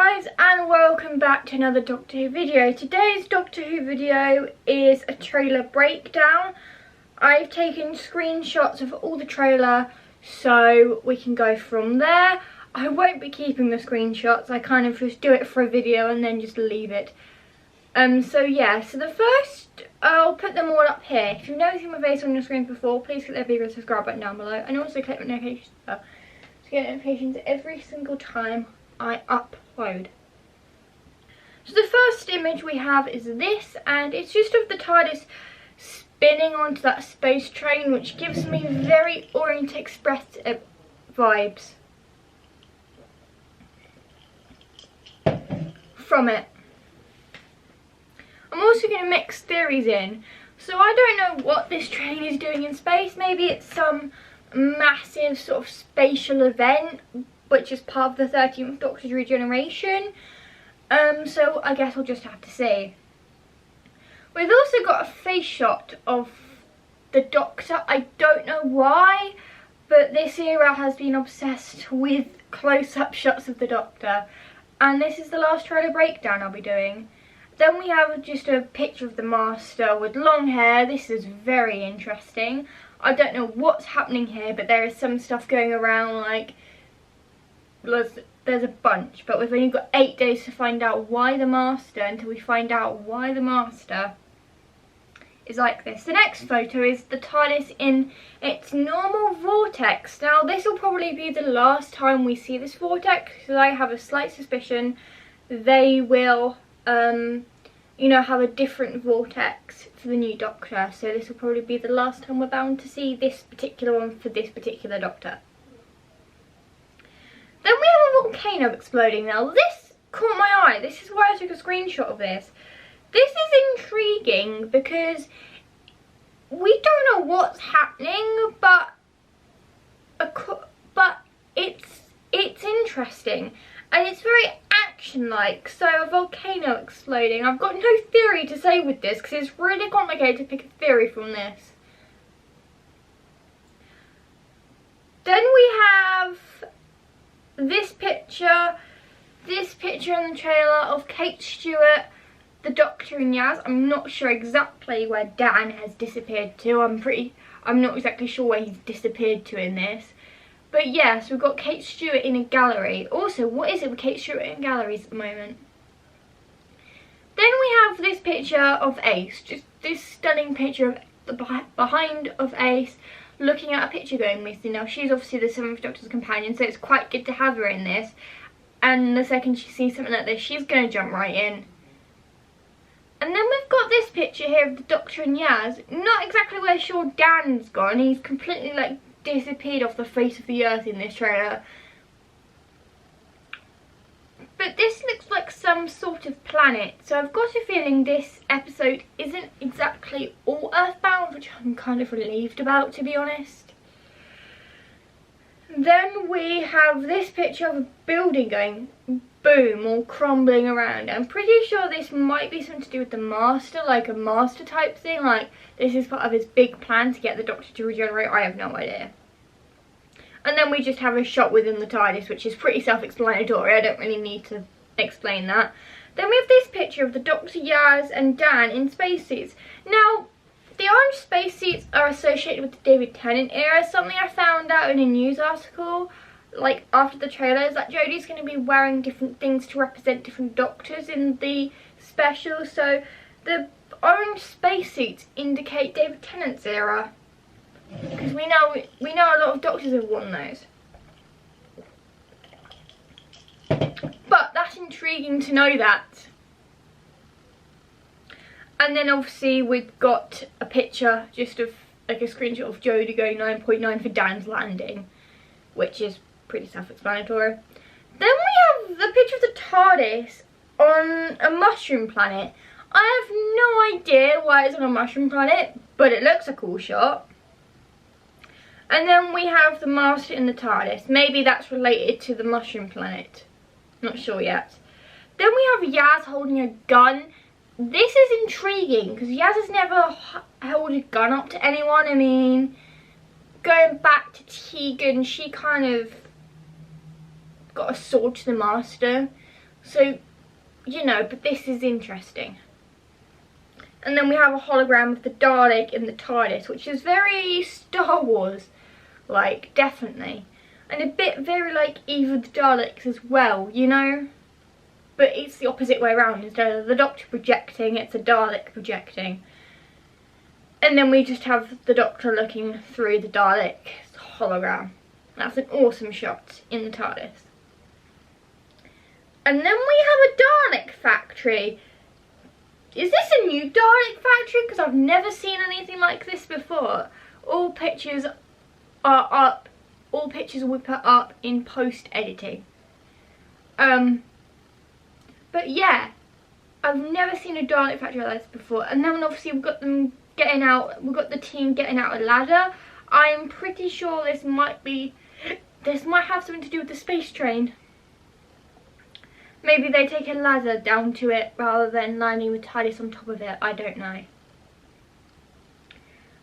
guys, and welcome back to another Doctor Who video. Today's Doctor Who video is a trailer breakdown. I've taken screenshots of all the trailer so we can go from there. I won't be keeping the screenshots, I kind of just do it for a video and then just leave it. So the first, I'll put them all up here. If you've never seen my face on your screen before, please click that big red subscribe button down below, and also click the notifications bell to get notifications every single time I upload. So the first image we have is this, and it's just of the TARDIS spinning onto that space train, which gives me very Orient Express vibes from it. I'm also going to mix theories in. So I don't know what this train is doing in space. Maybe it's some massive sort of spatial event, which is part of the 13th Doctor's regeneration. So I guess we'll just have to see. We've also got a face shot of the Doctor. I don't know why, but this era has been obsessed with close-up shots of the Doctor. And this is the last trailer breakdown I'll be doing. Then we have just a picture of the Master with long hair. This is very interesting. I don't know what's happening here, but there is some stuff going around, like there's a bunch, but we've only got 8 days to find out why the Master, until we find out why the Master is like this. The next photo is the TARDIS in its normal vortex. Now this will probably be the last time we see this vortex, because I have a slight suspicion they will have a different vortex for the new Doctor, so this will probably be the last time we're bound to see this particular one for this particular Doctor. Then we have a volcano exploding. Now this caught my eye. This is why I took a screenshot of this. This is intriguing because we don't know what's happening, but it's interesting. And it's very action-like, so a volcano exploding. I've got no theory to say with this, because it's really complicated to pick a theory from this. Then we have this picture in the trailer of Kate Stewart, the Doctor and Yaz. I'm not sure exactly where Dan has disappeared to. I'm not exactly sure where he's disappeared to in this. But yes, we've got Kate Stewart in a gallery. Also, what is it with Kate Stewart in galleries at the moment? Then we have this picture of Ace. Just this stunning picture of the behind of Ace looking at a picture going missing. Now, she's obviously the 7th Doctor's companion, so it's quite good to have her in this. And the second she sees something like this, she's going to jump right in. And then we've got this picture here of the Doctor and Yaz. Not exactly where sure Dan's gone. He's completely, disappeared off the face of the earth in this trailer. But this looks like some sort of planet, so I've got a feeling this episode isn't exactly all earthbound, which I'm kind of relieved about, to be honest. Then we have this picture of a building going boom, all crumbling around. I'm pretty sure this might be something to do with the Master, like a Master type thing, like this is part of his big plan to get the Doctor to regenerate. I have no idea. And then we just have a shot within the TARDIS, which is pretty self-explanatory. I don't really need to explain that. Then we have this picture of the Doctor, Yaz and Dan in spacesuits. Now, the orange spacesuits are associated with the David Tennant era. Something I found out in a news article, after the trailer, is that Jodie's going to be wearing different things to represent different Doctors in the special. So the orange spacesuits indicate David Tennant's era, because we know a lot of Doctors have worn those. But that's intriguing to know that. And then obviously we've got a picture just of a screenshot of Jodie going 9.9 for Dan's landing, which is pretty self-explanatory. Then we have the picture of the TARDIS on a mushroom planet. I have no idea why it's on a mushroom planet, but it looks a cool shot. And then we have the Master in the TARDIS. Maybe that's related to the mushroom planet. Not sure yet. Then we have Yaz holding a gun. This is intriguing because Yaz has never held a gun up to anyone. I mean, going back to Tegan, she kind of got a sword to the Master. So, you know, but this is interesting. And then we have a hologram of the Dalek in the TARDIS, which is very Star Wars, like, definitely. And a bit very like Eve of the Daleks as well, you know? But it's the opposite way around. Instead of the Doctor projecting, it's a Dalek projecting. And then we just have the Doctor looking through the Dalek hologram. That's an awesome shot in the TARDIS. And then we have a Dalek factory. Is this a new Dalek factory? Because I've never seen anything like this before. All pictures are up. All pictures will be put up in post-editing. But yeah, I've never seen a Dalek factory like this before. And then obviously we've got them getting out. We've got the team getting out a ladder. I'm pretty sure this might have something to do with the space train. Maybe they take a ladder down to it rather than landing with TARDIS on top of it. I don't know.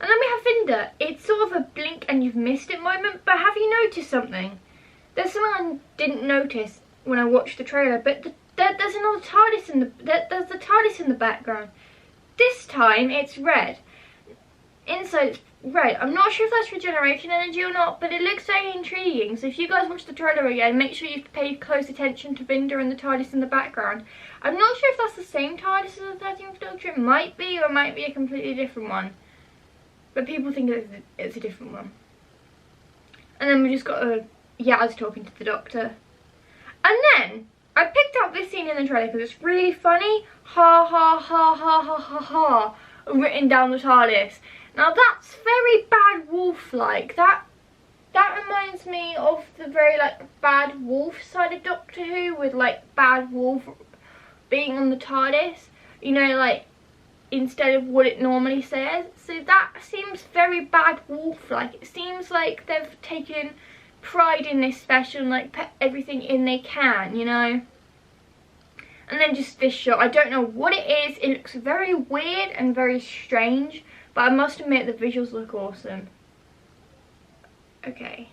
And then we have Vinder. It's sort of a blink and you've missed it moment, but have you noticed something? There's something I didn't notice when I watched the trailer, but there's another TARDIS in there's the TARDIS in the background. This time it's red. Inside it's red. I'm not sure if that's regeneration energy or not, but it looks very intriguing. So if you guys watch the trailer again, make sure you pay close attention to Vinder and the TARDIS in the background. I'm not sure if that's the same TARDIS as the 13th Doctor. It might be, or it might be a completely different one. But people think it's a different one. And then we just got Yaz talking to the Doctor. And then I picked up this scene in the trailer because it's really funny. Ha ha ha ha ha ha ha. Written down the TARDIS. Now that's very Bad Wolf-like. That reminds me of the very like Bad Wolf side of Doctor Who, with like Bad Wolf being on the TARDIS. You know, like instead of what it normally says. So that seems very Bad Wolf-like. It seems like they've taken pride in this special and like put everything in they can, you know. And then just this shot, I don't know what it is. It looks very weird and very strange, but I must admit the visuals look awesome. Okay.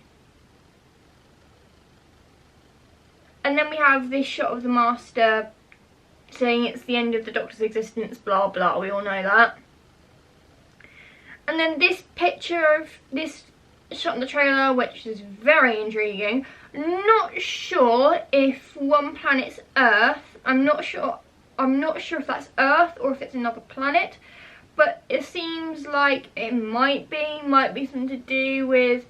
And then we have this shot of the Master saying it's the end of the Doctor's existence, blah blah, we all know that. And then this picture of this shot in the trailer, which is very intriguing. Not sure if one planet's Earth. I'm not sure if that's Earth or if it's another planet, but it seems like it might be something to do with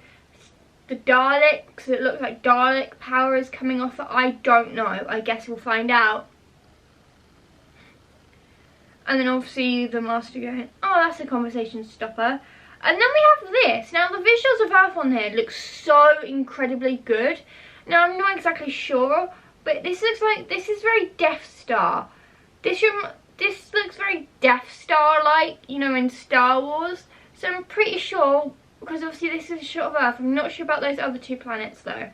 the Daleks. It looks like Dalek power is coming off it. I don't know. I guess we'll find out. And then obviously the Master going, oh, that's a conversation stopper. And then we have this. Now the visuals of Earth on here look so incredibly good. Now I'm not exactly sure, but this looks like, this is very Death Star. This looks very Death Star-like, you know, in Star Wars. So I'm pretty sure, because obviously this is a shot of Earth, I'm not sure about those other two planets though.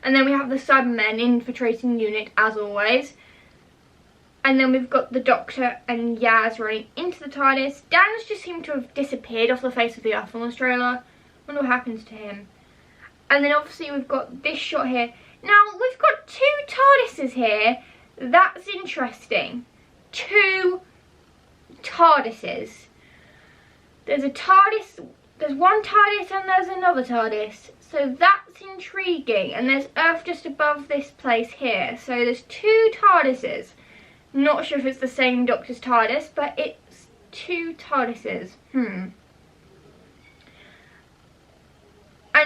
And then we have the Cybermen infiltrating the unit, as always. And then we've got the Doctor and Yaz running into the TARDIS. Dan's just seemed to have disappeared off the face of the Earth on this trailer. I wonder what happens to him. And then obviously we've got this shot here. Now, we've got two TARDISes here. That's interesting. Two TARDISes. There's a TARDIS, there's one TARDIS and there's another TARDIS. So that's intriguing. And there's Earth just above this place here. So there's two TARDISes. Not sure if it's the same Doctor's TARDIS, but it's two TARDISes. And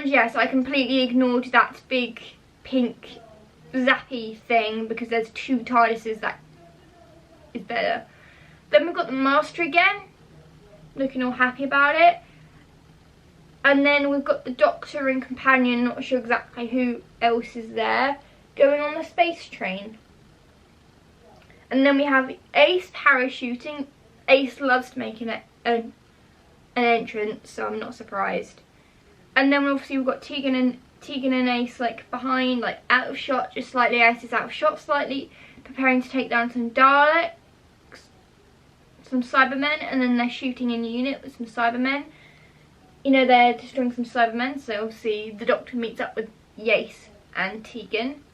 yes, I completely ignored that big pink zappy thing because there's two TARDISes. That is better. Then we've got the Master again, looking all happy about it. And then we've got the Doctor and companion, not sure exactly who else is there, going on the space train. And then we have Ace parachuting. Ace loves making an entrance, so I'm not surprised. And then obviously we've got Tegan and Ace like behind, like out of shot, just slightly. Ace is out of shot slightly, preparing to take down some Daleks, some Cybermen, and then they're shooting in unit with some Cybermen. You know, they're destroying some Cybermen, so obviously the Doctor meets up with Yace and Tegan.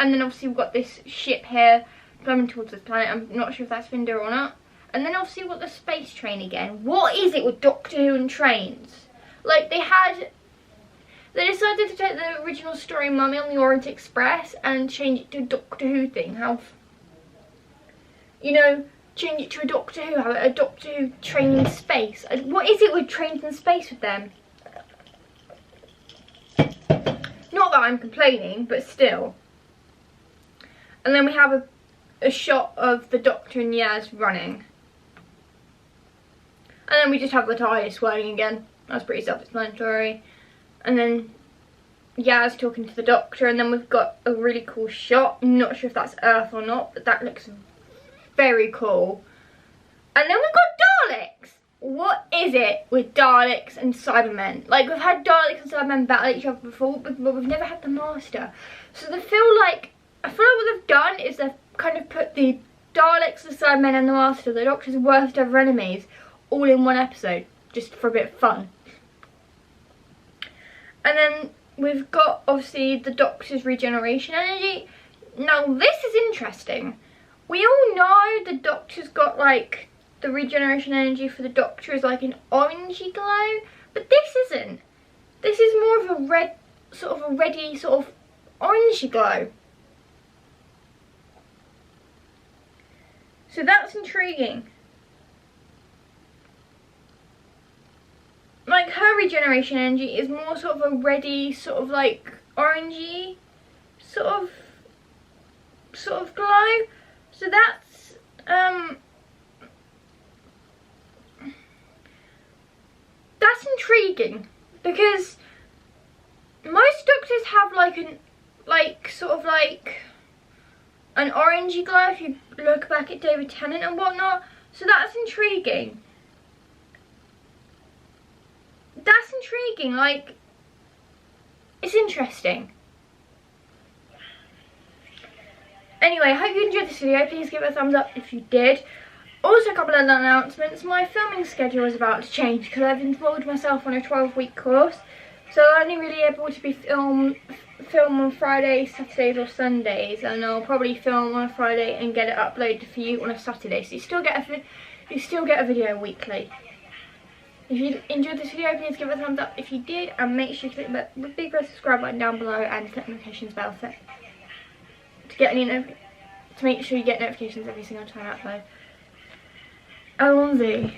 And then obviously we've got this ship here coming towards this planet. I'm not sure if that's Vinder or not. And then obviously we've got the space train again. What is it with Doctor Who and trains? Like, they decided to take the original story Mummy on the Orient Express and change it to a Doctor Who thing. You know, change it to a Doctor Who, have a Doctor Who train in space. What is it with trains in space with them? Not that I'm complaining, but still. And then we have a shot of the Doctor and Yaz running. And then we just have the TARDIS swirling again. That's pretty self-explanatory. And then Yaz talking to the Doctor, and then we've got a really cool shot. I'm not sure if that's Earth or not, but that looks very cool. And then we've got Daleks. What is it with Daleks and Cybermen? Like, we've had Daleks and Cybermen battle each other before, but we've never had the Master. So I feel like what they've done is they've kind of put the Daleks, the Cybermen and the Master, the Doctor's worst ever enemies, all in one episode, just for a bit of fun. And then we've got, obviously, the Doctor's regeneration energy. Now, this is interesting. We all know the Doctor's got, like, the regeneration energy for the Doctor is like an orangey glow, but this isn't. This is more of a red, sort of a reddy, sort of orangey glow. So that's intriguing. Like, her regeneration energy is more sort of a reddy, sort of like orangey, sort of glow. So that's intriguing, because most Doctors have sort of an orangey glow if you look back at David Tennant and whatnot. So that's intriguing. That's intriguing, like, it's interesting. Anyway, I hope you enjoyed this video. Please give it a thumbs up if you did. Also, a couple of announcements. My filming schedule is about to change because I've enrolled myself on a 12-week course. So I'm only really able to be film on Fridays, Saturdays or Sundays, and I'll probably film on a Friday and get it uploaded for you on a Saturday. So you still get a video weekly. If you enjoyed this video, please give it a thumbs up if you did, and make sure you click the big red subscribe button down below and click the notifications bell to make sure you get notifications every single time I upload. Allons-y.